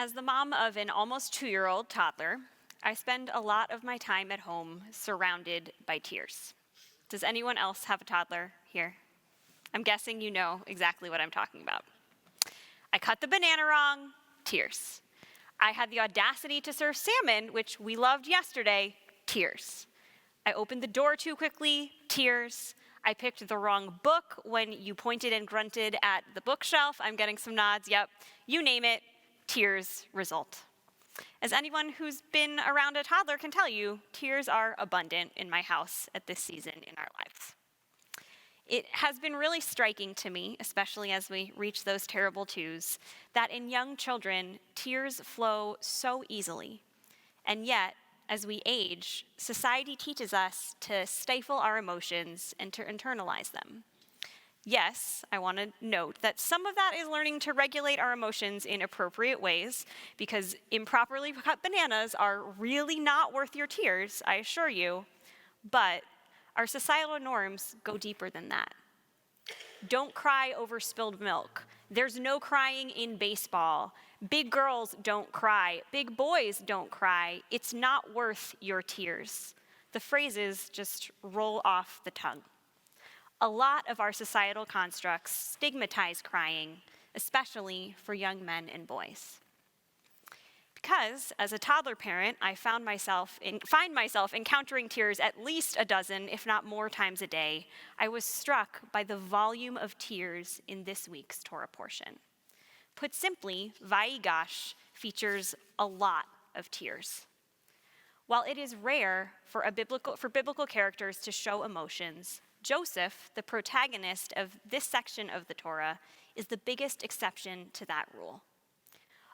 As the mom of an almost 2-year-old toddler, I spend a lot of my time at home surrounded by tears. Does anyone else have a toddler here? I'm guessing you know exactly what I'm talking about. I cut the banana wrong, tears. I had the audacity to serve salmon, which we loved yesterday, tears. I opened the door too quickly, tears. I picked the wrong book when you pointed and grunted at the bookshelf. I'm getting some nods, yep. You name it, tears result. As anyone who's been around a toddler can tell you, tears are abundant in my house at this season in our lives. It has been really striking to me, especially as we reach those terrible twos, that in young children, tears flow so easily. And yet, as we age, society teaches us to stifle our emotions and to internalize them. Yes, I want to note that some of that is learning to regulate our emotions in appropriate ways, because improperly cut bananas are really not worth your tears, I assure you, but our societal norms go deeper than that. Don't cry over spilled milk. There's no crying in baseball. Big girls don't cry. Big boys don't cry. It's not worth your tears. The phrases just roll off the tongue. A lot of our societal constructs stigmatize crying, especially for young men and boys. Because, as a toddler parent, I find myself encountering tears at least a dozen, if not more times a day, I was struck by the volume of tears in this week's Torah portion. Put simply, Vayigash features a lot of tears. While it is rare for biblical characters to show emotions, Joseph, the protagonist of this section of the Torah, is the biggest exception to that rule.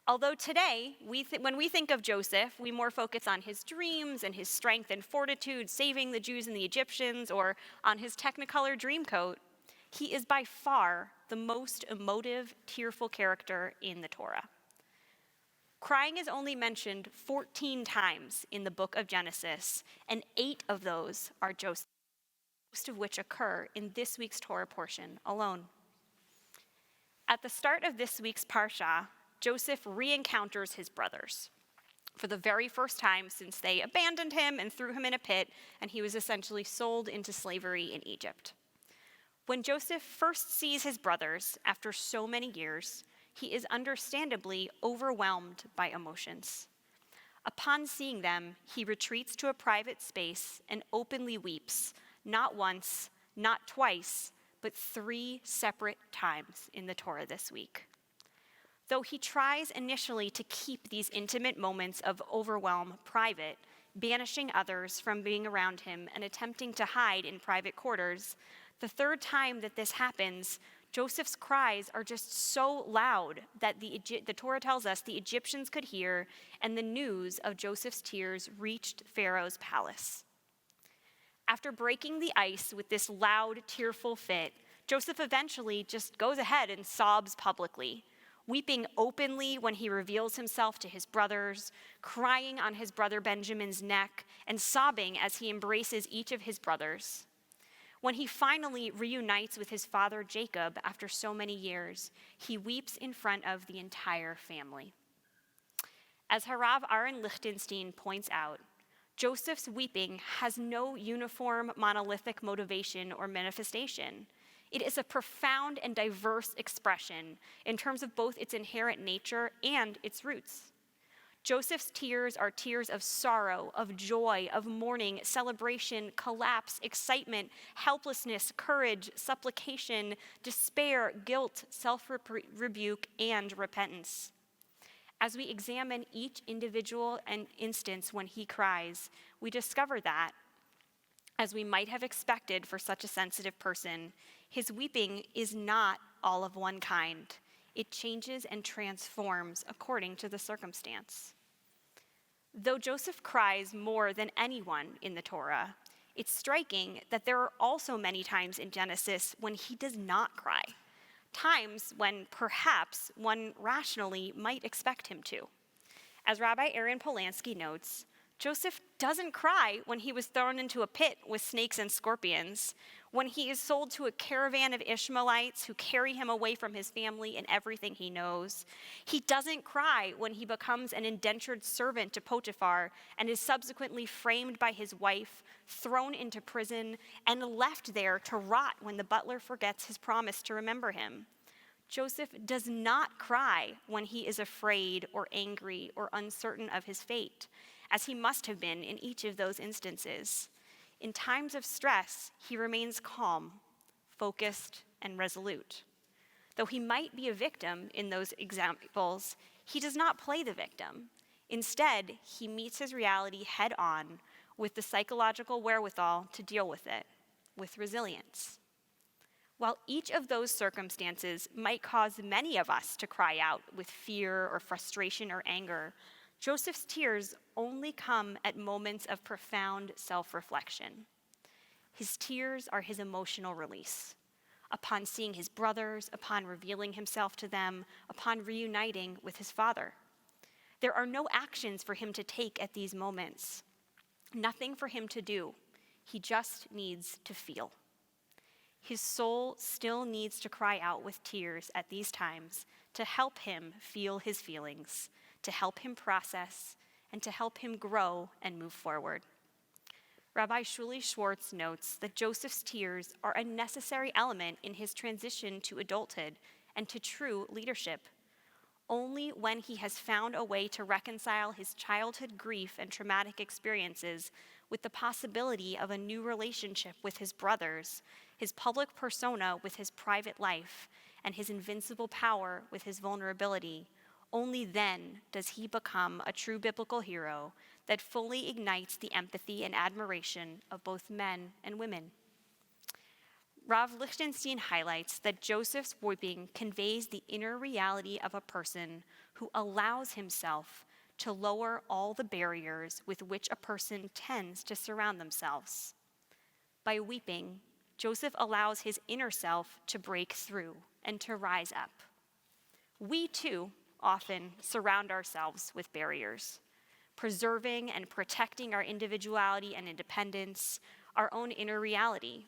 Although today, when we think of Joseph, we more focus on his dreams and his strength and fortitude, saving the Jews and the Egyptians, or on his Technicolor dreamcoat, he is by far the most emotive, tearful character in the Torah. Crying is only mentioned 14 times in the book of Genesis, and 8 of those are Joseph, most of which occur in this week's Torah portion alone. At the start of this week's Parsha, Joseph re-encounters his brothers for the very first time since they abandoned him and threw him in a pit, and he was essentially sold into slavery in Egypt. When Joseph first sees his brothers after so many years, he is understandably overwhelmed by emotions. Upon seeing them, he retreats to a private space and openly weeps, not once, not twice, but 3 separate times in the Torah this week. Though he tries initially to keep these intimate moments of overwhelm private, banishing others from being around him and attempting to hide in private quarters, the 3rd time that this happens, Joseph's cries are just so loud that the Torah tells us the Egyptians could hear, and the news of Joseph's tears reached Pharaoh's palace. After breaking the ice with this loud, tearful fit, Joseph eventually just goes ahead and sobs publicly, weeping openly when he reveals himself to his brothers, crying on his brother Benjamin's neck, and sobbing as he embraces each of his brothers. When he finally reunites with his father Jacob after so many years, he weeps in front of the entire family. As Harav Aaron Lichtenstein points out, Joseph's weeping has no uniform monolithic motivation or manifestation. It is a profound and diverse expression in terms of both its inherent nature and its roots. Joseph's tears are tears of sorrow, of joy, of mourning, celebration, collapse, excitement, helplessness, courage, supplication, despair, guilt, self-rebuke, and repentance. As we examine each individual and instance when he cries, we discover that, as we might have expected for such a sensitive person, his weeping is not all of one kind. It changes and transforms according to the circumstance. Though Joseph cries more than anyone in the Torah, it's striking that there are also many times in Genesis when he does not cry, times when perhaps one rationally might expect him to. As Rabbi Aaron Polanski notes, Joseph doesn't cry when he was thrown into a pit with snakes and scorpions, when he is sold to a caravan of Ishmaelites who carry him away from his family and everything he knows. He doesn't cry when he becomes an indentured servant to Potiphar and is subsequently framed by his wife, thrown into prison, and left there to rot when the butler forgets his promise to remember him. Joseph does not cry when he is afraid or angry or uncertain of his fate, as he must have been in each of those instances. In times of stress, he remains calm, focused, and resolute. Though he might be a victim in those examples, he does not play the victim. Instead, he meets his reality head on with the psychological wherewithal to deal with it, with resilience. While each of those circumstances might cause many of us to cry out with fear or frustration or anger, Joseph's tears only come at moments of profound self-reflection. His tears are his emotional release. Upon seeing his brothers, upon revealing himself to them, upon reuniting with his father. There are no actions for him to take at these moments. Nothing for him to do. He just needs to feel. His soul still needs to cry out with tears at these times to help him feel his feelings, to help him process, and to help him grow and move forward. Rabbi Shuli Schwartz notes that Joseph's tears are a necessary element in his transition to adulthood and to true leadership. Only when he has found a way to reconcile his childhood grief and traumatic experiences with the possibility of a new relationship with his brothers, his public persona with his private life, and his invincible power with his vulnerability, only then does he become a true biblical hero that fully ignites the empathy and admiration of both men and women. Rav Lichtenstein highlights that Joseph's weeping conveys the inner reality of a person who allows himself to lower all the barriers with which a person tends to surround themselves. By weeping, Joseph allows his inner self to break through and to rise up. We too often surround ourselves with barriers, preserving and protecting our individuality and independence, our own inner reality.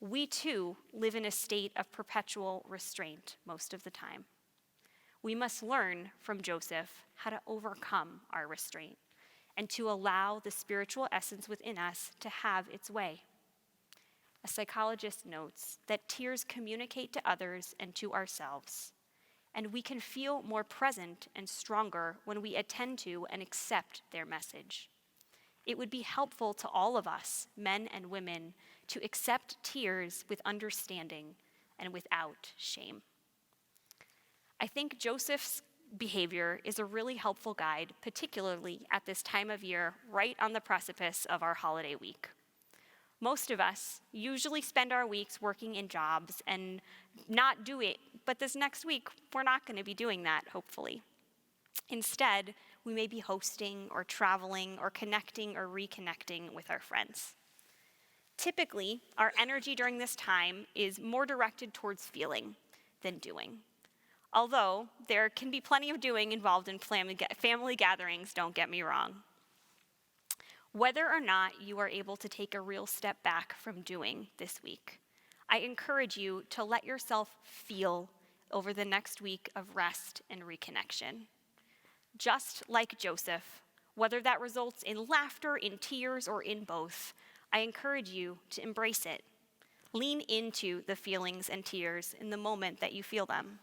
We too live in a state of perpetual restraint most of the time. We must learn from Joseph how to overcome our restraint and to allow the spiritual essence within us to have its way. A psychologist notes that tears communicate to others and to ourselves, and we can feel more present and stronger when we attend to and accept their message. It would be helpful to all of us, men and women, to accept tears with understanding and without shame. I think Joseph's behavior is a really helpful guide, particularly at this time of year, right on the precipice of our holiday week. Most of us usually spend our weeks working in jobs and not do it, but this next week, we're not going to be doing that, hopefully. Instead, we may be hosting or traveling or connecting or reconnecting with our friends. Typically, our energy during this time is more directed towards feeling than doing. Although there can be plenty of doing involved in family gatherings, don't get me wrong. Whether or not you are able to take a real step back from doing this week, I encourage you to let yourself feel over the next week of rest and reconnection. Just like Joseph, whether that results in laughter, in tears, or in both, I encourage you to embrace it. Lean into the feelings and tears in the moment that you feel them.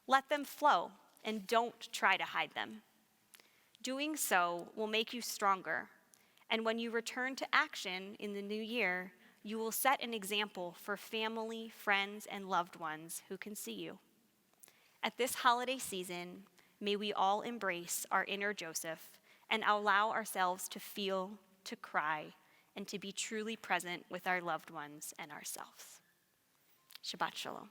Let them flow, and don't try to hide them. Doing so will make you stronger, and when you return to action in the new year, you will set an example for family, friends, and loved ones who can see you. At this holiday season, may we all embrace our inner Joseph and allow ourselves to feel, to cry, and to be truly present with our loved ones and ourselves. Shabbat Shalom.